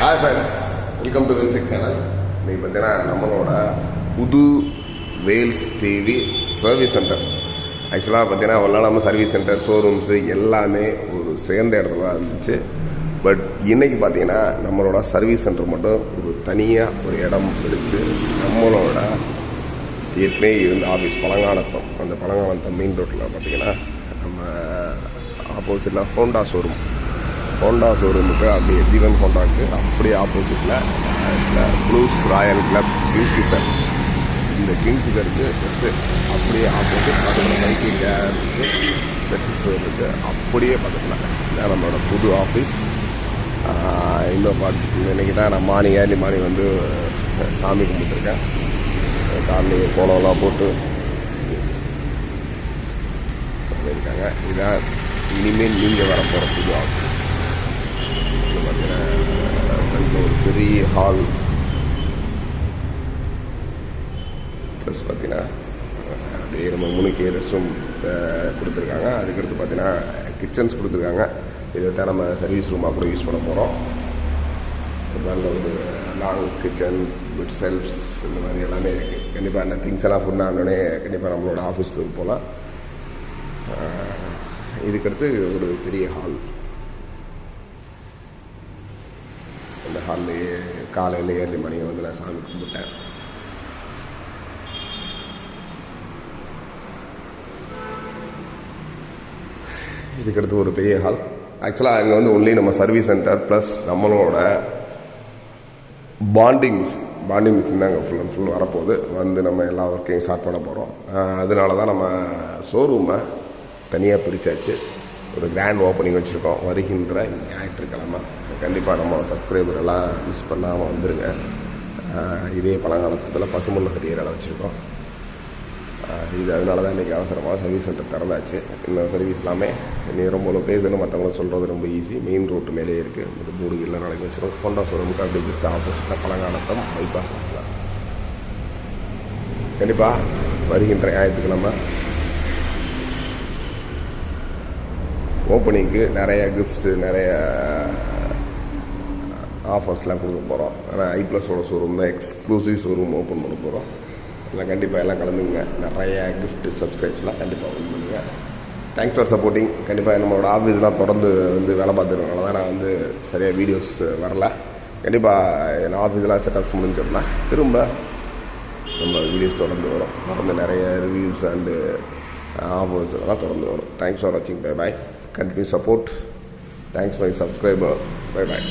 Hi friends, welcome to Vels channel. இன்றைக்கி பார்த்தீங்கன்னா நம்மளோட புது வேல்ஸ் டிவி சர்வீஸ் சென்டர். ஆக்சுவலாக பார்த்தீங்கன்னா அவ்வளோ நம்ம சர்வீஸ் சென்டர், ஷோரூம்ஸு எல்லாமே ஒரு சேர்ந்த இடத்துல தான் இருந்துச்சு. பட் இன்றைக்கி பார்த்தீங்கன்னா நம்மளோட சர்வீஸ் சென்டர் மட்டும் ஒரு தனியாக ஒரு இடம் பிடிச்சி நம்மளோட ஏற்கனவே இருந்த ஆஃபீஸ் பழங்கானத்தம், அந்த பழங்கானத்தம் மெயின் ரோட்டில் பார்த்தீங்கன்னா நம்ம ஆப்போசிட்டில் ஹோண்டா ஷோரூமுக்கு அப்படியே ஜீவன் ஹோண்டாவுக்கு அப்படியே ஆப்போசிட்டில் ப்ளூஸ் ராயல் கிளப் கிங்ஃபிஷர், இந்த கிங்ஃபிஷருக்கு ஜஸ்ட்டு அப்படியே ஆப்போசிட் பக்கத்தில் பைக்கு கேருக்கு பெட்ரோல் ஸ்டோர் இருக்குது. அப்படியே பக்கத்தில் இதான் நம்மளோட புது ஆஃபீஸ். இன்னும் இன்றைக்கி தான் நான் ஏர்லி மார்னிங் வந்து சாமி கும்பிட்டுருக்கேன். காலையிலேயே கோலம்லாம் போட்டு இருக்காங்க. இதான் இனிமேல் நீங்கள் வர போகிற புது ஆஃபீஸ். பார்த்தீங்கன்னா ஒரு பெரிய ஹால், ப்ளஸ் பார்த்தீங்கன்னா அப்படியே நம்ம முன்னுக்கு ரெஸ்ட் ரூம் கொடுத்துருக்காங்க. அதுக்கடுத்து பார்த்தீங்கன்னா கிச்சன்ஸ் கொடுத்துருக்காங்க. இதை தான் நம்ம சர்வீஸ் ரூமாக கூட யூஸ் பண்ண போகிறோம். ஒரு நல்ல ஒரு லாங் கிச்சன், குட் செல்ஃப்ஸ், இந்த மாதிரி எல்லாமே இருக்குது. கண்டிப்பாக அந்த திங்ஸ் எல்லாம் ஃபுட் ஆனோடனே கண்டிப்பாக நம்மளோட ஆஃபீஸ் டூர் போகலாம். இதுக்கடுத்து ஒரு பெரிய ஹால். அந்த ஹால்லையே காலையில் ஏர்லி மார்னிங் வந்து நான் சாமி கும்பிட்டேன். இதுக்கடுத்து ஒரு பெரிய ஹால். ஆக்சுவலாக அங்கே வந்து ஒன்லி நம்ம சர்வீஸ் சென்டர் ப்ளஸ் நம்மளோட பாண்டிங் மிஷின் தான் அங்கே ஃபுல் அண்ட் ஃபுல் வரப்போகுது. வந்து நம்ம எல்லா ஒர்க்கையும் ஸ்டார்ட் பண்ண போகிறோம். அதனால தான் நம்ம ஷோரூமை தனியாக பிரித்தாச்சு. ஒரு கிராண்ட் ஓப்பனிங் வச்சுருக்கோம் வருகின்ற ஞாயிற்றுக்கிழமை. கண்டிப்பாக நம்ம சப்ஸ்கிரைபர் எல்லாம் மிஸ் பண்ணாமல் வந்துடுங்க. இதே பழங்காலத்தில் பசுமல்ல கரியரில் வச்சுருக்கோம். இது அதனால தான் இன்றைக்கி அவசரமாக சர்வீஸ் சென்டர் திறந்தாச்சு. இந்த சர்வீஸ் எல்லாமே நீ ரொம்ப பேசணும், மற்றவங்களும் சொல்கிறது ரொம்ப ஈஸி. மெயின் ரோட்டு மேலே இருக்குது. ஒரு மூடு இல்லை நாளைக்கு வச்சுருக்கோம். ஹோண்டா ஷோரூமுக்கு அப்படி ஜஸ்ட் ஆப்போசிட்டில் பழங்காலத்தம் பைபாஸ் தான். கண்டிப்பாக வருகின்ற ஞாயிற்றுக்கிழமை ஓப்பனிங்க்கு நிறைய கிஃப்ட்ஸு, நிறைய ஆஃபர்ஸ்லாம் கொடுக்க போகிறோம். ஆனால் ஐப்ளஸோட ஷோரூம் தான் எக்ஸ்க்ளூசிவ் ஷோரூம் ஓப்பன் பண்ண போகிறோம். எல்லாம் கண்டிப்பாக எல்லாம் கலந்துங்க. நிறைய கிஃப்ட்டு சப்ஸ்கிரைப்ஸ்லாம் கண்டிப்பாக ஓப்பன் பண்ணுங்கள். Thanks for supporting. கண்டிப்பாக நம்மளோட ஆஃபீஸ்லாம் தொடர்ந்து வந்து வேலை பார்த்துருக்கனால தான் நான் வந்து சரியாக வீடியோஸ் வரல. கண்டிப்பாக என் ஆஃபீஸ்லாம் செட்டப்ஸ் முடிஞ்சோம்னா திரும்ப நம்ம வீடியோஸ் தொடர்ந்து வரும். தொடர்ந்து நிறைய ரிவ்யூஸ் அண்டு ஆஃபர்ஸ் எல்லாம் தொடர்ந்து வரும். தேங்க்ஸ் ஃபார் வாட்சிங். Bye bye. Continue support. Thanks for your subscriber. Bye bye.